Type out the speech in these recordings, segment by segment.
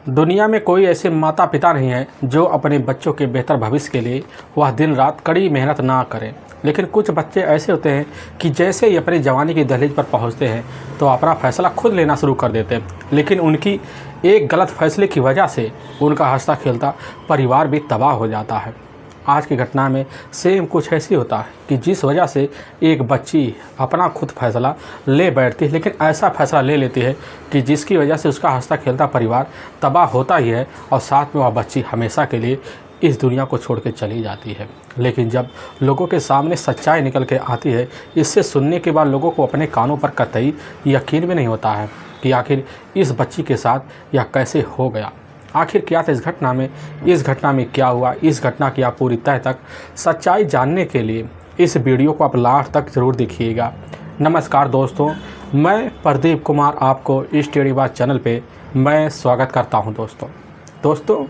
दुनिया में कोई ऐसे माता पिता नहीं है जो अपने बच्चों के बेहतर भविष्य के लिए वह दिन रात कड़ी मेहनत ना करें। लेकिन कुछ बच्चे ऐसे होते हैं कि जैसे ही अपनी जवानी की दहलीज पर पहुंचते हैं तो अपना फैसला खुद लेना शुरू कर देते हैं, लेकिन उनकी एक गलत फैसले की वजह से उनका हंसता खेलता परिवार भी तबाह हो जाता है। आज की घटना में सेम कुछ ऐसी होता है कि जिस वजह से एक बच्ची अपना खुद फैसला ले बैठती है, लेकिन ऐसा फैसला ले लेती है कि जिसकी वजह से उसका हंसता खेलता परिवार तबाह होता ही है और साथ में वह बच्ची हमेशा के लिए इस दुनिया को छोड़ के चली जाती है। लेकिन जब लोगों के सामने सच्चाई निकल के आती है, इससे सुनने के बाद लोगों को अपने कानों पर कतई यकीन भी नहीं होता है कि आखिर इस बच्ची के साथ यह कैसे हो गया, आखिर क्या था इस घटना में क्या हुआ। इस घटना की आप पूरी तह तक सच्चाई जानने के लिए इस वीडियो को आप लास्ट तक ज़रूर देखिएगा। नमस्कार दोस्तों, मैं प्रदीप कुमार आपको इस टेढ़ी बात चैनल पे मैं स्वागत करता हूं। दोस्तों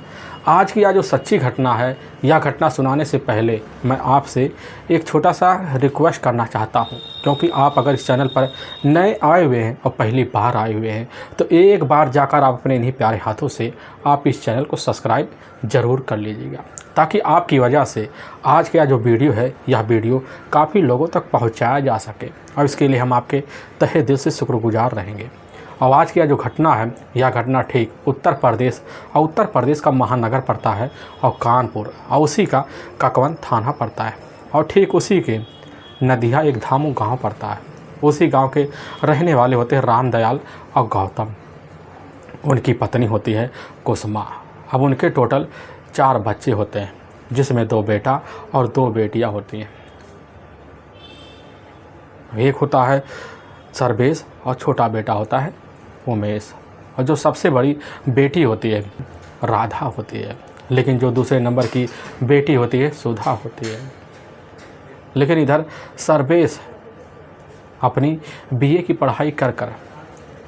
आज की यह जो सच्ची घटना है, यह घटना सुनाने से पहले मैं आपसे एक छोटा सा रिक्वेस्ट करना चाहता हूं, क्योंकि आप अगर इस चैनल पर नए आए हुए हैं और पहली बार आए हुए हैं तो एक बार जाकर आप अपने इन्हीं प्यारे हाथों से आप इस चैनल को सब्सक्राइब ज़रूर कर लीजिएगा, ताकि आपकी वजह से आज का जो वीडियो है यह वीडियो काफ़ी लोगों तक पहुँचाया जा सके, और इसके लिए हम आपके तहे दिल से शुक्रगुजार रहेंगे। और आज की यह जो घटना है, यह घटना ठीक उत्तर प्रदेश का महानगर पड़ता है और कानपुर, और उसी का ककवन थाना पड़ता है, और ठीक उसी के नदिया एक धामू गांव पड़ता है। उसी गांव के रहने वाले होते हैं रामदयाल और गौतम। उनकी पत्नी होती है कुसुमा। अब उनके टोटल 4 बच्चे होते हैं, जिसमें 2 बेटा और 2 बेटियां होती हैं। एक होता है सर्वेश और छोटा बेटा होता है उमेश, और जो सबसे बड़ी बेटी होती है राधा होती है, लेकिन जो दूसरे नंबर की बेटी होती है सुधा होती है। लेकिन इधर सर्वेश अपनी बीए की पढ़ाई कर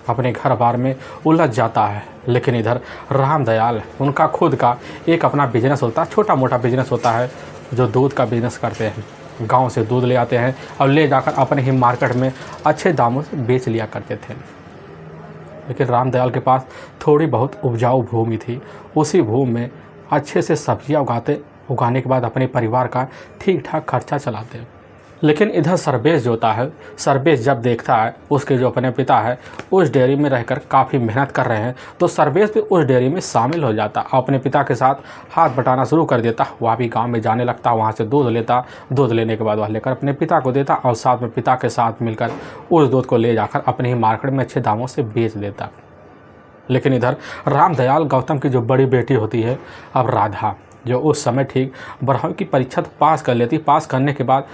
अपने घर बार में उलझ जाता है, लेकिन इधर रामदयाल उनका खुद का एक अपना बिजनेस होता है, छोटा मोटा बिजनेस होता है, जो दूध का बिजनेस करते हैं। गांव से दूध ले आते हैं और ले जाकर अपने ही मार्केट में अच्छे दामों से बेच लिया करते थे। लेकिन रामदयाल के पास थोड़ी बहुत उपजाऊ भूमि थी। उसी भूमि में अच्छे से सब्जियां उगाने के बाद अपने परिवार का ठीक ठाक खर्चा चलाते हैं। लेकिन इधर सर्वेश जो होता है, सर्वेश जब देखता है उसके जो अपने पिता है उस डेयरी में रहकर काफ़ी मेहनत कर रहे हैं, तो सर्वेश भी उस डेयरी में शामिल हो जाता और अपने पिता के साथ हाथ बटाना शुरू कर देता। वह भी गांव में जाने लगता, वहां से दूध लेता, दूध लेने के बाद वह लेकर अपने पिता को देता और साथ में पिता के साथ मिलकर उस दूध को ले जाकर अपने ही मार्केट में अच्छे दामों से बेच देता। लेकिन इधर रामदयाल गौतम की जो बड़ी बेटी होती है अब राधा, जो उस समय ठीक 12वीं की परीक्षा पास कर लेती। पास करने के बाद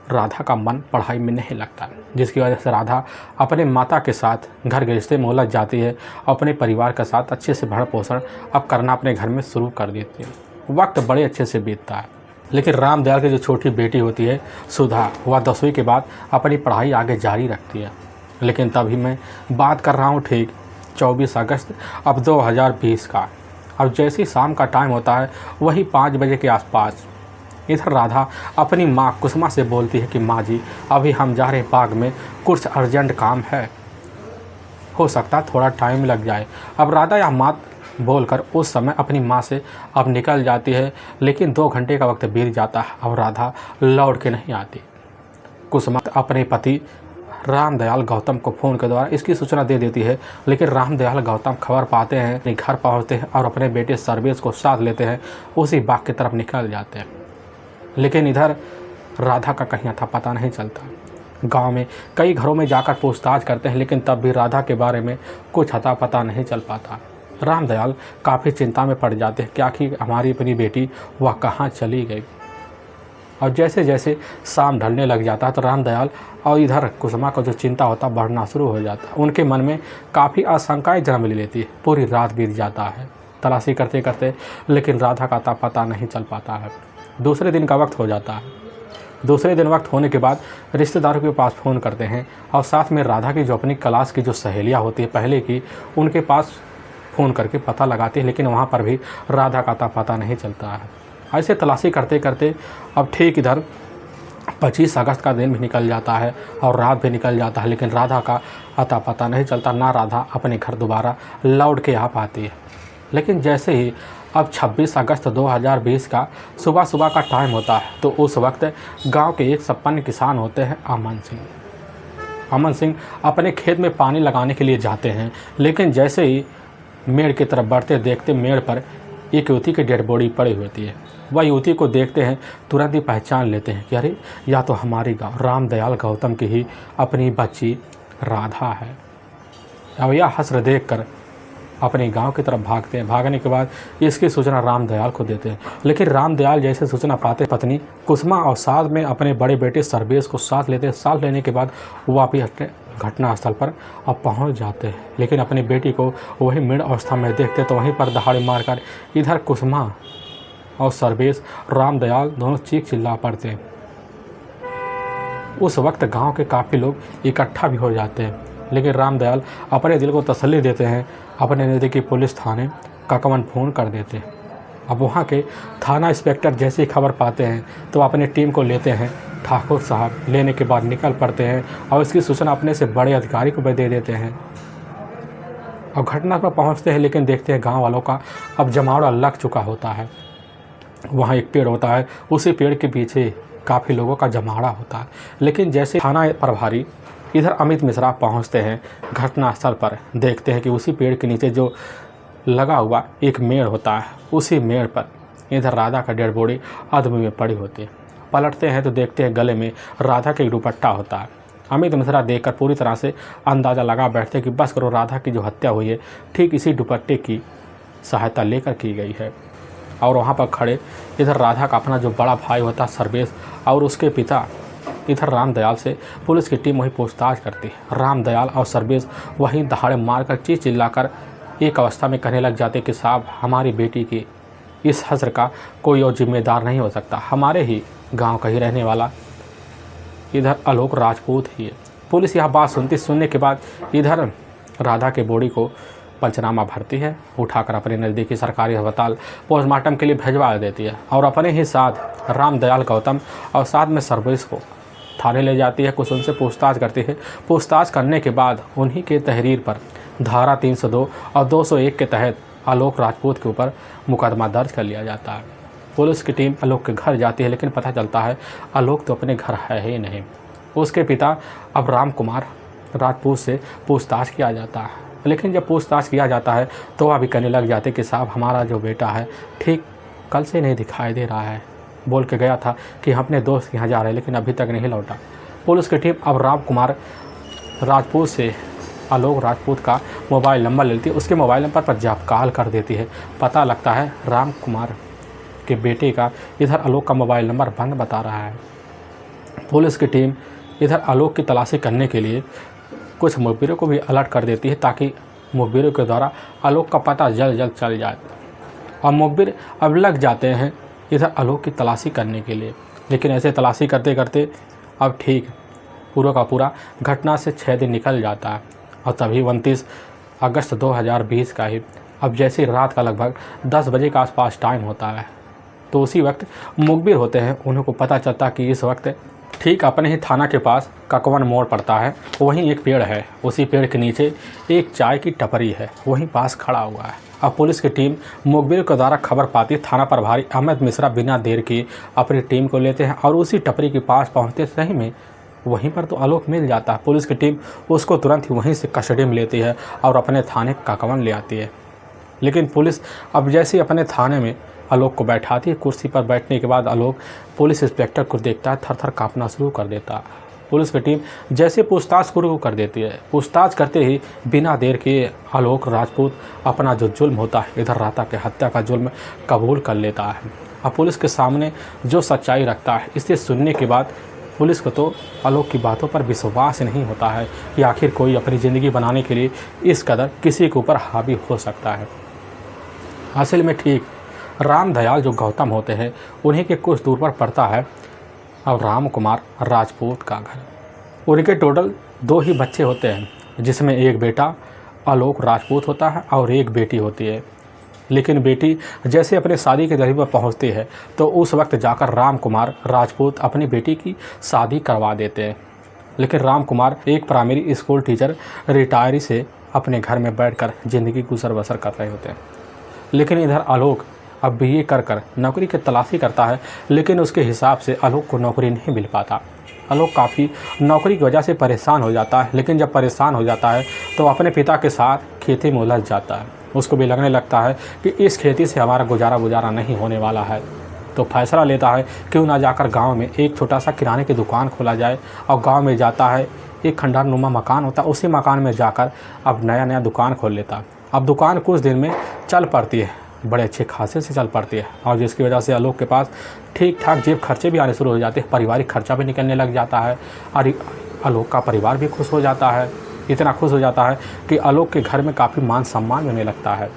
राधा का मन पढ़ाई में नहीं लगता, जिसकी वजह से राधा अपने माता के साथ घर गृहस्थी में उलझ जाती है और अपने परिवार के साथ अच्छे से भरण पोषण अब करना अपने घर में शुरू कर देती है। वक्त बड़े अच्छे से बीतता है। लेकिन रामदयाल की जो छोटी बेटी होती है सुधा, वह 10वीं के बाद अपनी पढ़ाई आगे जारी रखती है। लेकिन तभी मैं बात कर रहा हूँ ठीक 24 अगस्त अब 2020 का। अब जैसे ही शाम का टाइम होता है, वही 5 बजे के आसपास इधर राधा अपनी माँ कुसुमा से बोलती है कि माँ जी, अभी हम जा रहे हैं बाग में, कुछ अर्जेंट काम है, हो सकता है थोड़ा टाइम लग जाए। अब राधा यह बात बोलकर उस समय अपनी माँ से अब निकल जाती है। लेकिन 2 घंटे का वक्त बीत जाता है, अब राधा लौट के नहीं आती। कुसुमा अपने पति रामदयाल गौतम को फ़ोन के द्वारा इसकी सूचना दे देती है, लेकिन रामदयाल गौतम खबर पाते हैं, अपने घर पहुँचते हैं और अपने बेटे सर्वेश को साथ लेते हैं, उसी बाग की तरफ निकल जाते हैं। लेकिन इधर राधा का कहीं अता पता नहीं चलता। गांव में कई घरों में जाकर पूछताछ करते हैं, लेकिन तब भी राधा के बारे में कुछ अता पता नहीं चल पाता। रामदयाल काफ़ी चिंता में पड़ जाते हैं कि आखिर हमारी अपनी बेटी वह कहाँ चली गई। और जैसे जैसे शाम ढलने लग जाता है तो रामदयाल और इधर कुसुमा को जो चिंता होता बढ़ना शुरू हो जाता है। उनके मन में काफ़ी आशंकाएँ जन्म ले लेती है। पूरी रात बीत जाता है तलाशी करते करते, लेकिन राधा का अता पता नहीं चल पाता है। दूसरे दिन का वक्त हो जाता है। दूसरे दिन वक्त होने के बाद रिश्तेदारों के पास फ़ोन करते हैं और साथ में राधा की जो अपनी क्लास की जो सहेलियाँ होती है पहले की, उनके पास फ़ोन करके पता लगाते हैं, लेकिन वहाँ पर भी राधा का अता पता नहीं चलता है। ऐसे तलाशी करते करते अब ठीक इधर 25 अगस्त का दिन भी निकल जाता है और रात भी निकल जाता है, लेकिन राधा का अता पता नहीं चलता। ना राधा अपने घर दोबारा लौट के आ पाती है। लेकिन जैसे ही अब 26 अगस्त 2020 का सुबह सुबह का टाइम होता है तो उस वक्त गांव के एक संपन्न किसान होते हैं अमन सिंह। अमन सिंह अपने खेत में पानी लगाने के लिए जाते हैं, लेकिन जैसे ही मेड़ की तरफ बढ़ते देखते मेड़ पर एक युवती की डेड बॉडी पड़ी होती है। वह युवती को देखते हैं, तुरंत ही पहचान लेते हैं कि अरे या तो हमारी गाँव रामदयाल गौतम की ही अपनी बच्ची राधा है। अब यह हस्र देख कर अपने गांव की तरफ भागते हैं। भागने के बाद इसकी सूचना रामदयाल को देते हैं, लेकिन रामदयाल जैसे सूचना पाते पत्नी कुसुमा और साथ में अपने बड़े बेटे सर्वेश को साथ लेते हैं। साथ लेने के बाद वापिस घटनास्थल पर अब पहुंच जाते हैं, लेकिन अपनी बेटी को वही मृत अवस्था में देखते तो वहीं पर दहाड़ी मारकर इधर कुसुमा और सर्वेश रामदयाल दोनों चीख चिल्ला पड़ते हैं। उस वक्त गांव के काफ़ी लोग इकट्ठा भी हो जाते हैं, लेकिन रामदयाल अपने दिल को तसल्ली देते हैं, अपने नज़दीकी पुलिस थाने काकवन फ़ोन कर देते हैं। अब वहाँ के थाना इंस्पेक्टर जैसे ही खबर पाते हैं तो अपने टीम को लेते हैं। ठाकुर साहब लेने के बाद निकल पड़ते हैं और इसकी सूचना अपने से बड़े अधिकारी को भी दे देते हैं। अब घटना पर पहुँचते हैं, लेकिन देखते हैं गाँव वालों का अब जमावड़ा लग चुका होता है। वहाँ एक पेड़ होता है, उसी पेड़ के पीछे काफ़ी लोगों का जमावड़ा होता है। लेकिन जैसे थाना प्रभारी इधर अमित मिश्रा पहुंचते हैं घटनास्थल पर, देखते हैं कि उसी पेड़ के नीचे जो लगा हुआ एक मेड़ होता है, उसी मेड़ पर इधर राधा का डेड बॉडी आदमी में पड़ी होती है। पलटते हैं तो देखते हैं गले में राधा का एक दुपट्टा होता है। अमित मिश्रा देखकर पूरी तरह से अंदाज़ा लगा बैठते हैं कि बस करो, राधा की जो हत्या हुई है ठीक इसी दुपट्टे की सहायता लेकर की गई है। और वहाँ पर खड़े इधर राधा का अपना जो बड़ा भाई होता है सर्वेश और उसके पिता इधर रामदयाल से पुलिस की टीम वहीं पूछताछ करती है। रामदयाल और सर्वेश वहीं दहाड़े मारकर चीख चिल्लाकर एक अवस्था में कहने लग जाते कि साहब हमारी बेटी की इस हस्र का कोई और जिम्मेदार नहीं हो सकता, हमारे ही गांव का ही रहने वाला इधर आलोक राजपूत ही है। पुलिस यह बात सुनने के बाद इधर राधा के बॉडी को पंचनामा भरती है, उठाकर अपने नज़दीकी सरकारी अस्पताल पोस्टमार्टम के लिए भिजवा देती है और अपने ही साथ रामदयाल गौतम और साथ में सर्वेश को थाने ले जाती है। कुछ उनसे पूछताछ करती है। पूछताछ करने के बाद उन्हीं के तहरीर पर धारा 302 और 201 के तहत आलोक राजपूत के ऊपर मुकदमा दर्ज कर लिया जाता है। पुलिस की टीम आलोक के घर जाती है, लेकिन पता चलता है आलोक तो अपने घर है ही नहीं। उसके पिता अब राम कुमार राजपूत से पूछताछ किया जाता है, लेकिन जब पूछताछ किया जाता है तो वह भी कहने लग जाते कि साहब हमारा जो बेटा है ठीक कल से नहीं दिखाई दे रहा है, बोल के गया था कि हम अपने दोस्त के यहाँ जा रहे हैं लेकिन अभी तक नहीं लौटा। पुलिस की टीम अब राम कुमार राजपूत से आलोक राजपूत का मोबाइल नंबर लेती है, उसके मोबाइल नंबर पर जब कॉल कर देती है पता लगता है राम कुमार के बेटे का इधर आलोक का मोबाइल नंबर बंद बता रहा है। पुलिस की टीम इधर आलोक की तलाशी करने के लिए कुछ मुखबिरों को भी अलर्ट कर देती है ताकि मुखबिरों के द्वारा आलोक का पता जल्द जल्द चल जाए। और मुखबिर अब लग जाते हैं इधर आलोक की तलाशी करने के लिए, लेकिन ऐसे तलाशी करते करते अब ठीक पूरा का पूरा घटना से 6 दिन निकल जाता है और तभी 29 अगस्त 2020 का ही अब जैसे रात का लगभग 10 बजे के आसपास टाइम होता है तो उसी वक्त मुखबिर होते हैं, उन्हें को पता चलता कि इस वक्त ठीक अपने ही थाना के पास काकवन मोड़ पड़ता है, वहीं एक पेड़ है, उसी पेड़ के नीचे एक चाय की टपरी है, वहीं पास खड़ा हुआ है। अब पुलिस की टीम मुखबिर के द्वारा खबर पाती थाना प्रभारी अमित मिश्रा बिना देर किए अपनी टीम को लेते हैं और उसी टपरी के पास पहुंचते सही में वहीं पर तो आलोक मिल जाता है। पुलिस की टीम उसको तुरंत ही वहीं से कस्टडी में लेती है और अपने थाने काकवन ले आती है। लेकिन पुलिस अब जैसे ही अपने थाने में आलोक को बैठाती है, कुर्सी पर बैठने के बाद आलोक पुलिस इंस्पेक्टर को देखता है, थर थर काँपना शुरू कर देता है। पुलिस की टीम जैसे पूछताछ शुरू कर देती है, पूछताछ करते ही बिना देर के आलोक राजपूत अपना जो जुल्म होता है इधर राधा के हत्या का जुल्म कबूल कर लेता है। अब पुलिस के सामने जो सच्चाई रखता है, इसे सुनने के बाद पुलिस को तो आलोक की बातों पर विश्वास नहीं होता है कि आखिर कोई अपनी ज़िंदगी बनाने के लिए इस कदर किसी के ऊपर हावी हो सकता है। असल में ठीक रामदयाल जो गौतम होते हैं उन्हीं के कुछ दूर पर पड़ता है अब राम कुमार राजपूत का घर। उनके टोटल 2 ही बच्चे होते हैं, जिसमें एक बेटा आलोक राजपूत होता है और एक बेटी होती है। लेकिन बेटी जैसे अपने शादी के दरिया पर पहुंचती है तो उस वक्त जाकर राम कुमार राजपूत अपनी बेटी की शादी करवा देते हैं। लेकिन राम कुमार एक प्राइमरी स्कूल टीचर रिटायरी से अपने घर में बैठकर ज़िंदगी गुजर बसर कर रहे होते हैं। लेकिन इधर आलोक अब बीए कर नौकरी की तलाशी करता है, लेकिन उसके हिसाब से आलोक को नौकरी नहीं मिल पाता। आलोक काफ़ी नौकरी की वजह से परेशान हो जाता है, लेकिन जब परेशान हो जाता है तो अपने पिता के साथ खेती में उलझ जाता है। उसको भी लगने लगता है कि इस खेती से हमारा गुजारा नहीं होने वाला है, तो फैसला लेता है क्यों ना जाकर गांव में एक छोटा सा किराने की दुकान खोला जाए। और गांव में जाता है, एक खंडहर नुमा मकान होता है, उसी मकान में जाकर अब नया दुकान खोल लेता है। अब दुकान कुछ दिन में चल पड़ती है, बड़े अच्छे खासे से चल पड़ती है, और जिसकी वजह से आलोक के पास ठीक ठाक जेब खर्चे भी आने शुरू हो जाते हैं, पारिवारिक खर्चा भी निकलने लग जाता है, और आलोक का परिवार भी खुश हो जाता है। इतना खुश हो जाता है कि आलोक के घर में काफ़ी मान सम्मान होने लगता है।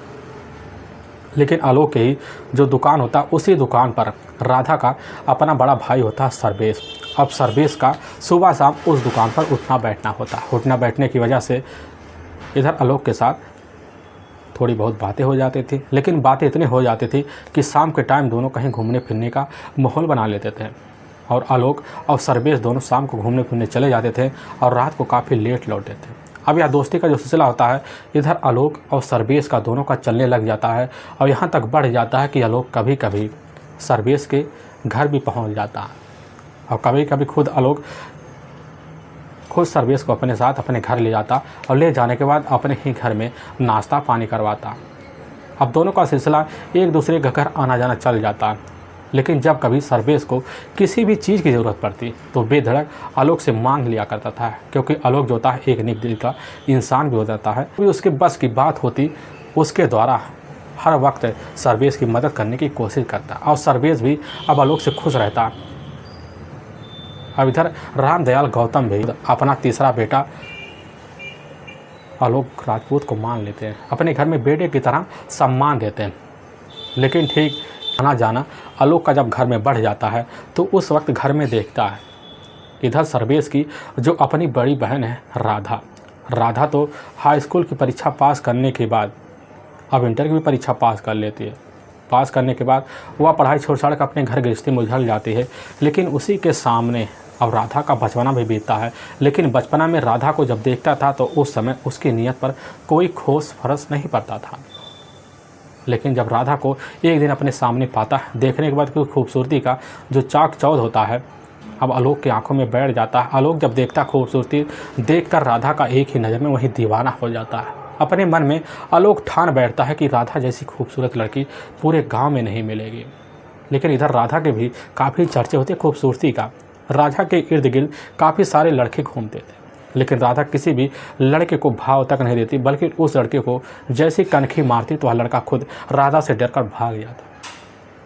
लेकिन आलोक की जो दुकान होता है, उसी दुकान पर राधा का अपना बड़ा भाई होता है सर्वेश। अब सर्वेश का सुबह शाम उस दुकान पर उठना बैठना होता है। उठना बैठने की वजह से इधर आलोक के साथ थोड़ी बहुत बातें हो जाती थी, लेकिन बातें इतनी हो जाती थी कि शाम के टाइम दोनों कहीं घूमने फिरने का माहौल बना लेते थे, और आलोक और सर्वेश दोनों शाम को घूमने फिरने चले जाते थे और रात को काफ़ी लेट लौटे थे। अब यह दोस्ती का जो सिलसिला होता है, इधर आलोक और सर्वेश का दोनों का चलने लग जाता है, और यहाँ तक बढ़ जाता है कि आलोक कभी कभी सर्वेश के घर भी पहुँच जाता है, और कभी कभी खुद सर्वेश को अपने साथ अपने घर ले जाता, और ले जाने के बाद अपने ही घर में नाश्ता पानी करवाता। अब दोनों का सिलसिला एक दूसरे के घर आना जाना चल जाता। लेकिन जब कभी सर्वेश को किसी भी चीज़ की ज़रूरत पड़ती तो बेधड़क आलोक से मांग लिया करता था, क्योंकि आलोक जो होता है एक नेक दिल का इंसान भी हो जाता है। भी उसके बस की बात होती, उसके द्वारा हर वक्त सर्वेश की मदद करने की कोशिश करता, और सर्वेश भी अब आलोक से खुश रहता। अब इधर रामदयाल गौतम भी अपना तीसरा बेटा आलोक राजपूत को मान लेते हैं, अपने घर में बेटे की तरह सम्मान देते हैं। लेकिन ठीक आना जाना आलोक का जब घर में बढ़ जाता है, तो उस वक्त घर में देखता है इधर सर्वेश की जो अपनी बड़ी बहन है राधा तो हाई स्कूल की परीक्षा पास करने के बाद अब इंटर की भी परीक्षा पास कर लेती है। पास करने के बाद वह पढ़ाई छोड़ कर अपने घर गृहस्थी में उलझ जाती है। लेकिन उसी के सामने अब राधा का बचपना भी बीतता है। लेकिन बचपना में राधा को जब देखता था तो उस समय उसकी नीयत पर कोई ठोस फर्क नहीं पड़ता था। लेकिन जब राधा को एक दिन अपने सामने पाता है, देखने के बाद कोई खूबसूरती का जो चाक चौध होता है अब आलोक की आंखों में बैठ जाता है। आलोक जब देखता खूबसूरती देखकर राधा का एक ही नज़र में वही दीवाना हो जाता है। अपने मन में आलोक ठान बैठता है कि राधा जैसी खूबसूरत लड़की पूरे गांव में नहीं मिलेगी। लेकिन इधर राधा के भी काफ़ी चर्चे होते खूबसूरती का। राधा के इर्द गिर्द काफ़ी सारे लड़के घूमते थे, लेकिन राधा किसी भी लड़के को भाव तक नहीं देती, बल्कि उस लड़के को जैसी कनखी मारती तो वह लड़का खुद राधा से डरकर भाग जाता।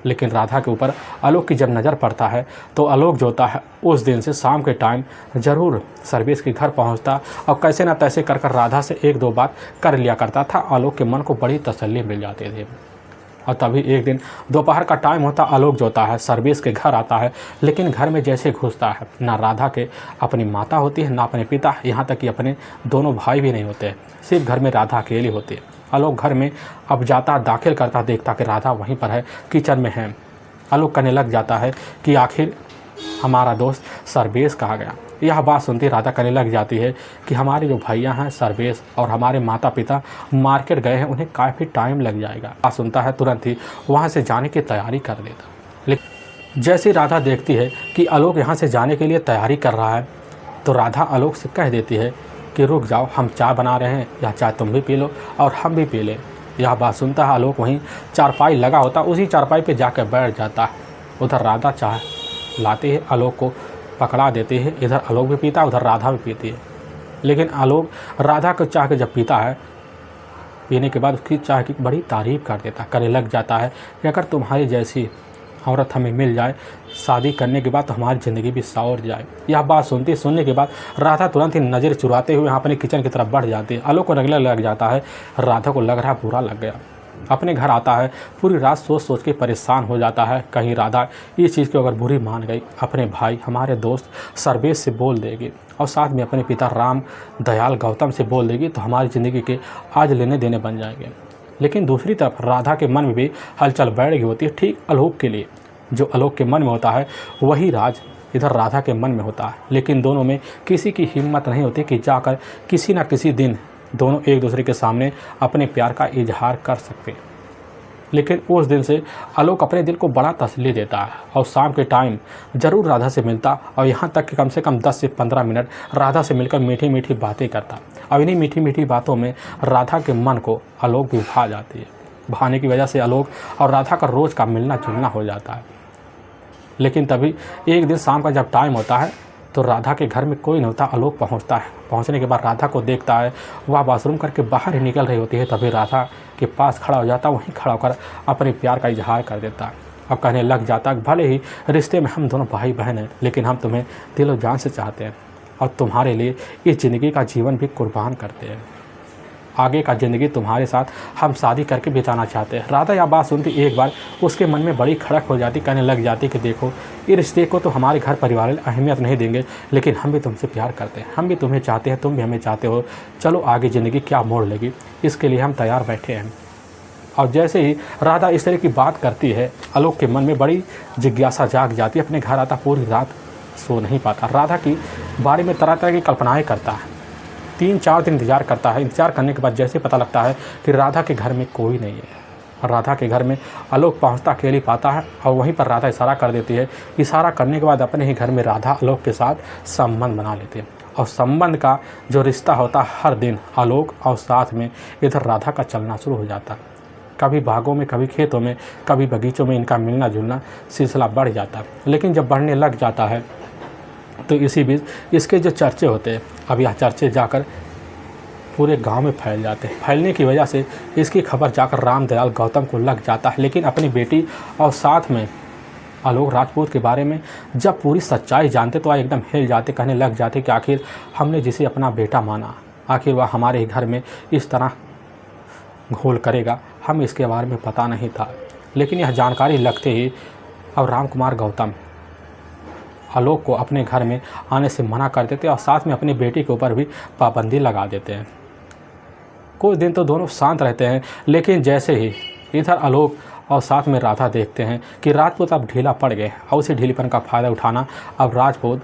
लेकिन राधा के ऊपर आलोक की जब नज़र पड़ता है तो आलोक जो होता है उस दिन से शाम के टाइम ज़रूर सर्वेश के घर पहुंचता, और कैसे न तैसे कर राधा से एक दो बात कर लिया करता था। आलोक के मन को बड़ी तसल्ली मिल जाती थी। और तभी एक दिन दोपहर का टाइम होता, आलोक जो होता है सर्वेश के घर आता है। लेकिन घर में जैसे घुसता है, ना राधा के अपनी माता होती है, ना अपने पिता, यहाँ तक कि अपने दोनों भाई भी नहीं होते, सिर्फ घर में राधा अकेली होती है। आलोक घर में अब जाता, दाखिल करता, देखता कि राधा वहीं पर है, किचन में है। आलोक कहने लग जाता है कि आखिर हमारा दोस्त सर्वेश कहाँ गया। यह बात सुनती राधा कहने लग जाती है कि हमारे जो भैया हैं सर्वेश और हमारे माता पिता मार्केट गए हैं, उन्हें काफ़ी टाइम लग जाएगा। बात सुनता है तुरंत ही वहाँ से जाने की तैयारी कर देता। लेकिन जैसी राधा देखती है कि आलोक यहाँ से जाने के लिए तैयारी कर रहा है, तो राधा आलोक से कह देती है कि रुक जाओ, हम चाय बना रहे हैं, या चाय तुम भी पी लो और हम भी पी लें। यह बात सुनता है आलोक वहीं चारपाई लगा होता, उसी चारपाई पे जाकर बैठ जाता है। उधर राधा चाय लाती है, आलोक को पकड़ा देती है। इधर आलोक भी पीता है, उधर राधा भी पीती है। लेकिन आलोक राधा को चाह के जब पीता है, पीने के बाद उसकी चाय की बड़ी तारीफ़ कर देता, करने लग जाता है कि अगर तुम्हारी जैसी औरत हमें मिल जाए शादी करने के बाद तो हमारी ज़िंदगी भी संवर जाए। यह बात सुनने के बाद राधा तुरंत ही नज़र चुराते हुए अपने किचन की तरफ बढ़ जाती है। आलोक को लगने लग जाता है राधा को लग रहा बुरा लग गया। अपने घर आता है, पूरी रात सोच के परेशान हो जाता है, कहीं राधा इस चीज़ को अगर बुरी मान गई, अपने भाई हमारे दोस्त सर्वेश से बोल देगी और साथ में अपने पिता राम दयाल गौतम से बोल देगी तो हमारी ज़िंदगी के आज लेने देने बन जाएंगे। लेकिन दूसरी तरफ राधा के मन में भी हलचल बैठ गई होती है, ठीक आलोक के लिए। जो आलोक के मन में होता है वही राज इधर राधा के मन में होता है। लेकिन दोनों में किसी की हिम्मत नहीं होती कि जाकर किसी न किसी दिन दोनों एक दूसरे के सामने अपने प्यार का इजहार कर सकते। लेकिन उस दिन से आलोक अपने दिल को बड़ा तसल्ली देता है और शाम के टाइम ज़रूर राधा से मिलता और यहाँ तक कि कम से कम 10 से 15 मिनट राधा से मिलकर मीठी मीठी बातें करता। और इन्हीं मीठी मीठी बातों में राधा के मन को आलोक भी भा जाती है। भाने की वजह से आलोक और राधा का रोज़ का मिलना जुलना हो जाता है। लेकिन तभी एक दिन शाम का जब टाइम होता है तो राधा के घर में कोई नहीं होता। आलोक पहुंचता है। पहुंचने के बाद राधा को देखता है, वह बाथरूम करके बाहर ही निकल रही होती है। तभी राधा के पास खड़ा हो जाता, वहीं खड़ा होकर अपने प्यार का इजहार कर देता है और कहने लग जाता है, भले ही रिश्ते में हम दोनों भाई बहन हैं, लेकिन हम तुम्हें दिलो जान से चाहते हैं और तुम्हारे लिए इस ज़िंदगी का जीवन भी कुर्बान करते हैं। आगे का ज़िंदगी तुम्हारे साथ हम शादी करके बिताना चाहते हैं। राधा यह बात सुनती एक बार उसके मन में बड़ी खड़क हो जाती, कहने लग जाती कि देखो, इस रिश्ते को तो हमारे घर परिवार वाले अहमियत नहीं देंगे, लेकिन हम भी तुमसे प्यार करते हैं, हम भी तुम्हें चाहते हैं, तुम भी हमें चाहते हो। चलो आगे ज़िंदगी क्या मोड़ लेगी, इसके लिए हम तैयार बैठे हैं। और जैसे ही राधा इस तरह की बात करती है, आलोक के मन में बड़ी जिज्ञासा जाग जाती है। अपने घर आता पूरी रात सो नहीं पाता। राधा की बारे में तरह तरह की कल्पनाएँ करता है। 3-4 दिन इंतज़ार करता है। इंतज़ार करने के बाद जैसे पता लगता है कि राधा के घर में कोई नहीं है और राधा के घर में आलोक पहुंचता अकेले पाता है और वहीं पर राधा इशारा कर देती है। इशारा करने के बाद अपने ही घर में राधा आलोक के साथ संबंध बना लेते हैं और संबंध का जो रिश्ता होता है, हर दिन आलोक और साथ में इधर राधा का चलना शुरू हो जाता है। कभी बागों में, कभी खेतों में, कभी बगीचों में इनका मिलना जुलना सिलसिला बढ़ जाता है। लेकिन जब बढ़ने लग जाता है तो इसी बीच इसके जो चर्चे होते हैं, अब यह चर्चे जाकर पूरे गांव में फैल जाते हैं। फैलने की वजह से इसकी खबर जाकर रामदयाल गौतम को लग जाता है। लेकिन अपनी बेटी और साथ में आलोक राजपूत के बारे में जब पूरी सच्चाई जानते तो वह एकदम हिल जाते, कहने लग जाते कि आखिर हमने जिसे अपना बेटा माना, आखिर वह हमारे ही घर में इस तरह घोल करेगा, हम इसके बारे में पता नहीं था। लेकिन यह जानकारी लगते ही अब रामकुमार गौतम आलोक को अपने घर में आने से मना कर देते और साथ में अपनी बेटी के ऊपर भी पाबंदी लगा देते हैं। कुछ दिन तो दोनों शांत रहते हैं, लेकिन जैसे ही इधर आलोक और साथ में राधा देखते हैं कि राजपूत अब ढीला पड़ गए और उसी ढीलीपन का फ़ायदा उठाना अब राजपूत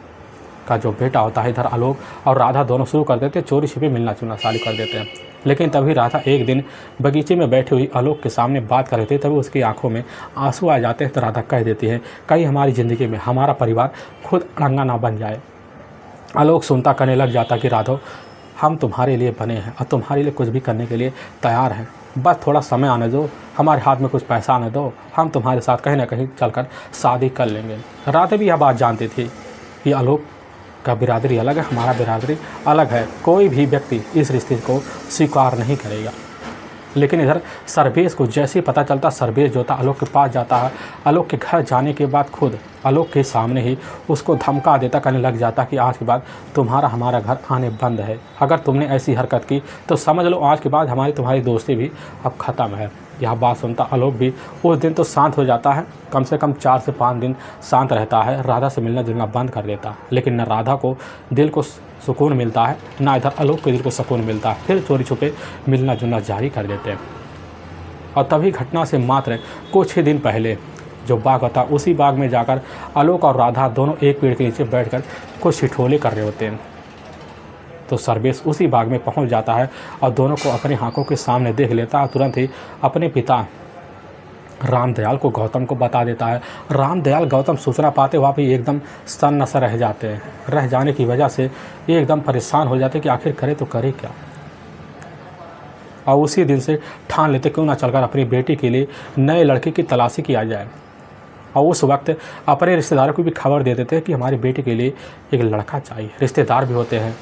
का जो बेटा होता है, इधर आलोक और राधा दोनों शुरू कर देते हैं, चोरी छिपे मिलना जुलना चालू कर देते हैं। लेकिन तभी राधा एक दिन बगीचे में बैठी हुई आलोक के सामने बात कर रही थी। तभी उसकी आंखों में आंसू आ जाते हैं तो राधा कह देती है, कहीं हमारी ज़िंदगी में हमारा परिवार खुद अड़ंगा ना बन जाए। आलोक सुनता कहने लग जाता कि राधो, हम तुम्हारे लिए बने हैं और तुम्हारे लिए कुछ भी करने के लिए तैयार हैं, बस थोड़ा समय आने दो, हमारे हाथ में कुछ पैसा आने दो, हम तुम्हारे साथ कहीं ना कहीं चलकर शादी कर लेंगे। राधा भी यह बात जानती थी कि आलोक का बिरादरी अलग है, हमारा बिरादरी अलग है, कोई भी व्यक्ति इस रिश्ते को स्वीकार नहीं करेगा। लेकिन इधर सर्वेश को जैसे ही पता चलता, सर्वेश जो था आलोक के पास जाता है। आलोक के घर जाने के बाद खुद आलोक के सामने ही उसको धमका देता, कहने लग जाता कि आज के बाद तुम्हारा हमारा घर आने बंद है, अगर तुमने ऐसी हरकत की तो समझ लो आज के बाद हमारी तुम्हारी दोस्ती भी अब ख़त्म है। यह बात सुनता आलोक भी उस दिन तो शांत हो जाता है, कम से कम 4 से 5 दिन शांत रहता है, राधा से मिलना जुलना बंद कर देता। लेकिन न राधा को दिल को सुकून मिलता है, ना इधर आलोक के दिल को सुकून मिलता है। फिर चोरी छुपे मिलना जुलना जारी कर देते हैं। और तभी घटना से मात्र कुछ ही दिन पहले जो बाग होता है, उसी बाग में जाकर आलोक और राधा दोनों एक पेड़ के नीचे बैठकर कुछ ठिठोले कर रहे होते हैं। तो सर्वेश उसी बाग में पहुंच जाता है और दोनों को अपनी आंखों के सामने देख लेता है। तुरंत ही अपने पिता रामदयाल को गौतम को बता देता है। रामदयाल गौतम सूचना पाते वहाँ पे एकदम सन्न सा रह जाते हैं। रह जाने की वजह से ये एकदम परेशान हो जाते कि आखिर करे तो करे क्या। और उसी दिन से ठान लेते क्यों ना चलकर अपनी बेटी के लिए नए लड़के की तलाशी किया जाए। और उस वक्त अपने रिश्तेदारों को भी खबर दे देते हैं कि हमारी बेटी के लिए एक लड़का चाहिए। रिश्तेदार भी होते हैं,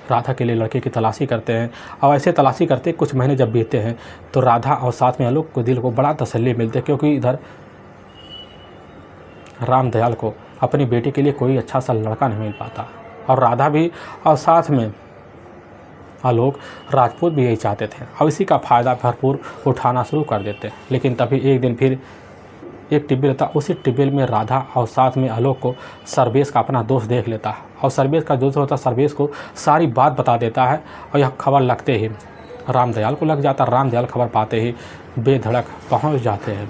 राधा के लिए लड़के की तलाशी करते हैं। और ऐसे तलाशी करते कुछ महीने जब बीतते हैं तो राधा और साथ में आलोक को दिल को बड़ा तसल्ली मिलती है, क्योंकि इधर रामदयाल को अपनी बेटी के लिए कोई अच्छा सा लड़का नहीं मिल पाता। और राधा भी और साथ में आलोक राजपूत भी यही चाहते थे और इसी का फ़ायदा भरपूर उठाना शुरू कर देते। लेकिन तभी एक दिन फिर एक टिब्बेल था, उसी टिब्बेल में राधा और साथ में आलोक को सर्वेश का अपना दोस्त देख लेता है। और सर्वेश का दोस्त होता सर्वेश को सारी बात बता देता है। और यह खबर लगते ही रामदयाल को लग जाता। रामदयाल खबर पाते ही बेधड़क पहुंच जाते हैं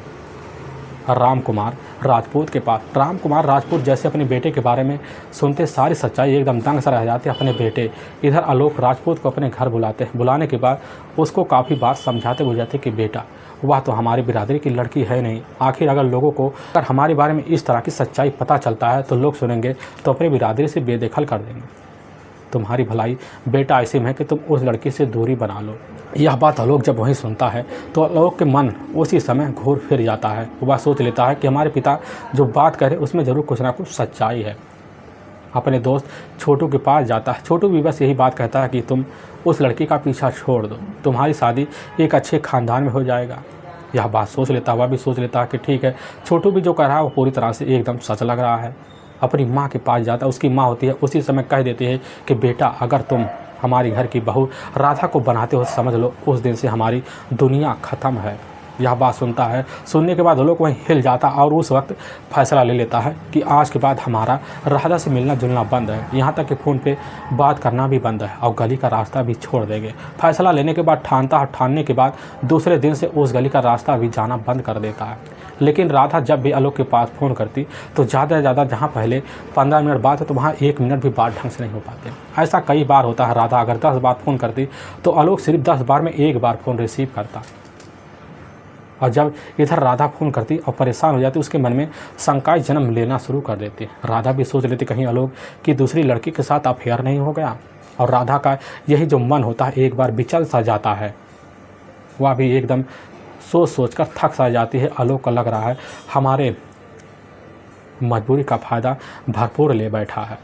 रामकुमार राजपूत के पास। राम कुमार राजपूत जैसे अपने बेटे के बारे में सुनते सारी सच्चाई एकदम दंग सा रह जाते अपने बेटे। इधर आलोक राजपूत को अपने घर बुलाते हैं। बुलाने के बाद उसको काफ़ी बार समझाते बुझाते कि बेटा वह तो हमारी बिरादरी की लड़की है नहीं। आखिर अगर लोगों को अगर हमारे बारे में इस तरह की सच्चाई पता चलता है तो लोग सुनेंगे तो अपनी बिरादरी से बेदखल कर देंगे। तुम्हारी भलाई बेटा ऐसे में है कि तुम उस लड़की से दूरी बना लो। यह बात आलोक जब वहीं सुनता है तो आलोक के मन उसी समय घूर फिर जाता है। वह सोच लेता है कि हमारे पिता जो बात करे उसमें ज़रूर कुछ ना कुछ सच्चाई है। अपने दोस्त छोटू के पास जाता है। छोटू भी बस यही बात कहता है कि तुम उस लड़की का पीछा छोड़ दो, तुम्हारी शादी एक अच्छे ख़ानदान में हो जाएगा। यह बात सोच लेता है, वह भी सोच लेता है कि ठीक है, छोटू भी जो कह रहा है वो पूरी तरह से एकदम सच लग रहा है। अपनी माँ के पास जाता है। उसकी माँ होती है उसी समय कह देती है कि बेटा अगर तुम हमारी घर की बहू राधा को बनाते हो समझ लो उस दिन से हमारी दुनिया ख़त्म है। यह बात सुनता है। सुनने के बाद आलोक वहीं हिल जाता और उस वक्त फैसला ले लेता है कि आज के बाद हमारा राधा से मिलना जुलना बंद है, यहाँ तक कि फ़ोन पे बात करना भी बंद है और गली का रास्ता भी छोड़ देंगे। फैसला लेने के बाद ठानने के बाद दूसरे दिन से उस गली का रास्ता भी जाना बंद कर देता है। लेकिन राधा जब भी आलोक के पास फ़ोन करती तो ज़्यादा से ज़्यादा जहाँ पहले 15 मिनट बात है तो वहाँ 1 मिनट भी बात ढंग से नहीं हो पाते। ऐसा कई बार होता है। राधा अगर 10 बार फ़ोन करती तो आलोक सिर्फ 10 बार में 1 बार फ़ोन रिसीव करता। और जब इधर राधा फ़ोन करती और परेशान हो जाती उसके मन में शंकाएं जन्म लेना शुरू कर देती। राधा भी सोच लेती कहीं आलोक की दूसरी लड़की के साथ अफेयर नहीं हो गया। और राधा का यही जो मन होता है एक बार विचल सा जाता है। वह भी एकदम सोच कर थक सा जाती है। आलोक को लग रहा है हमारे मजबूरी का फ़ायदा भरपूर ले बैठा है।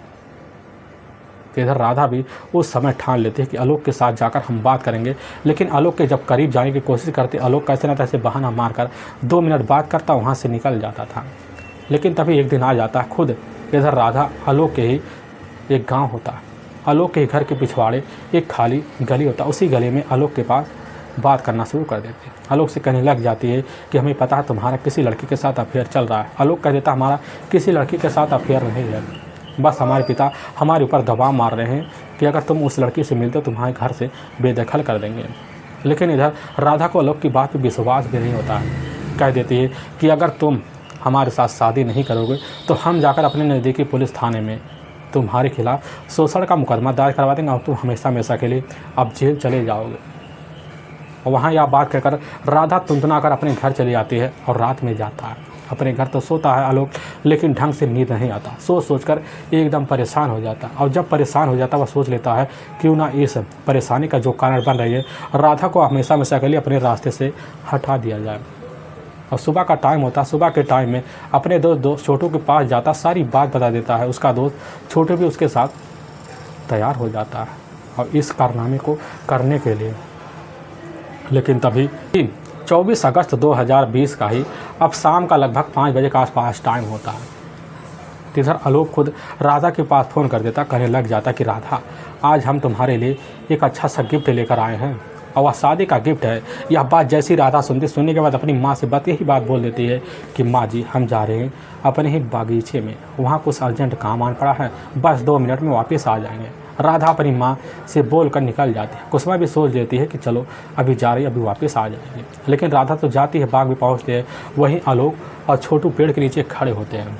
इधर राधा भी उस समय ठान लेती है कि आलोक के साथ जाकर हम बात करेंगे। लेकिन आलोक के जब करीब जाने की कोशिश करते आलोक कैसे न तैसे बहाना मारकर 2 मिनट बात करता वहाँ से निकल जाता था। लेकिन तभी एक दिन आ जाता है खुद। इधर राधा आलोक के ही एक गांव होता है। आलोक के घर के पिछवाड़े एक खाली गली होता है। उसी गली में आलोक के पास बात करना शुरू कर देती है। आलोक से कहने लग जाती है कि हमें पता है तुम्हारा किसी लड़की के साथ अफेयर चल रहा है। आलोक कह देता हमारा किसी लड़की के साथ अफेयर नहीं है, बस हमारे पिता हमारे ऊपर दबाव मार रहे हैं कि अगर तुम उस लड़की से मिलते हो तुम्हारे घर से बेदखल कर देंगे। लेकिन इधर राधा को आलोक की बात पर विश्वास भी नहीं होता है। कह देती है कि अगर तुम हमारे साथ शादी नहीं करोगे तो हम जाकर अपने नज़दीकी पुलिस थाने में तुम्हारे खिलाफ शोषण का मुकदमा दायर करवा देंगे और तुम हमेशा हमेशा के लिए अब जेल चले जाओगे। और वहाँ यह बात कहकर राधा तुनतना कर अपने घर चली जाती है और रात में जाता है अपने घर। तो सोता है आलोक लेकिन ढंग से नींद नहीं आता। सोच कर एकदम परेशान हो जाता है। और जब परेशान हो जाता है वह सोच लेता है क्यों ना इस परेशानी का जो कारण बन रही है राधा को हमेशा हमेशा के लिए अपने रास्ते से हटा दिया जाए। और सुबह का टाइम होता है। सुबह के टाइम में अपने दोस्त छोटू के पास जाता, सारी बात बता देता है। उसका दोस्त छोटू भी उसके साथ तैयार हो जाता है और इस कारनामे को करने के लिए। लेकिन तभी 24 अगस्त 2020 का ही अब शाम का लगभग 5 बजे के आसपास टाइम होता है। इधर आलोक खुद राधा के पास फ़ोन कर देता, कहने लग जाता कि राधा आज हम तुम्हारे लिए एक अच्छा सा गिफ्ट लेकर आए हैं और वह शादी का गिफ्ट है। यह बात जैसी राधा सुनने के बाद अपनी माँ से यही बात बोल देती है कि माँ जी हम जा रहे हैं अपने ही बागीचे में, वहाँ कुछ अर्जेंट काम आन पड़ा है, बस 2 मिनट में वापस आ जाएंगे। राधा अपनी माँ से बोल कर निकल जाती है। कुसुमा भी सोच लेती है कि चलो अभी जा रही है अभी वापस आ जाएंगे। लेकिन राधा तो जाती है, बाग में पहुँचते हैं। वहीं आलोक और छोटू पेड़ के नीचे खड़े होते हैं।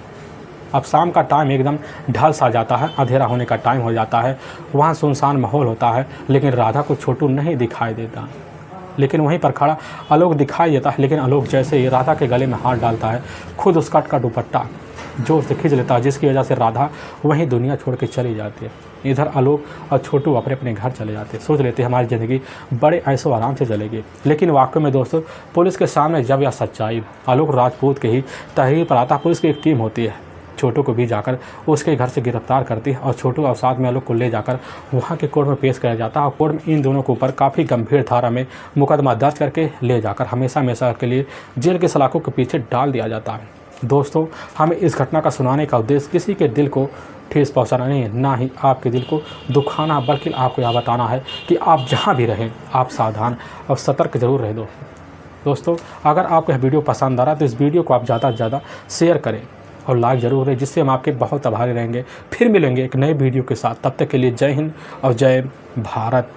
अब शाम का टाइम एकदम ढल सा जाता है, अंधेरा होने का टाइम हो जाता है। वहाँ सुनसान माहौल होता है लेकिन राधा को छोटू नहीं दिखाई देता। लेकिन वहीं पर खड़ा आलोक दिखाई देता है। लेकिन आलोक जैसे ही राधा के गले में हाथ डालता है खुद उसका दुपट्टा जोर से खींच लेता है, जिसकी वजह से राधा वहीं दुनिया छोड़ के चली जाती है। इधर आलोक और छोटू अपने अपने घर चले जाते हैं। सोच लेते हैं हमारी ज़िंदगी बड़े ऐशो आराम से चलेगी। लेकिन वाकई में दोस्तों पुलिस के सामने जब यह सच्चाई आलोक राजपूत के ही तहरीर पर आता, पुलिस की एक टीम होती है छोटू को भी जाकर उसके घर से गिरफ्तार करती है और छोटू और साथ में आलोक को ले जाकर वहाँ के कोर्ट में पेश किया जाता है। और कोर्ट में इन दोनों के ऊपर काफ़ी गंभीर धारा में मुकदमा दर्ज करके ले जाकर हमेशा हमेशा के लिए जेल के सलाखों के पीछे डाल दिया जाता है। दोस्तों हमें इस घटना का सुनाने का उद्देश्य किसी के दिल को ठेस पहुंचाना नहीं है, ना ही आपके दिल को दुखाना, बल्कि आपको यह बताना है कि आप जहां भी रहें आप सावधान और सतर्क जरूर रह दो। दोस्तों अगर आपको यह वीडियो पसंद आ रहा है तो इस वीडियो को आप ज़्यादा से ज़्यादा शेयर करें और लाइक ज़रूर करें, जिससे हम आपके बहुत आभारी रहेंगे। फिर मिलेंगे एक नए वीडियो के साथ, तब तक के लिए जय हिंद और जय भारत।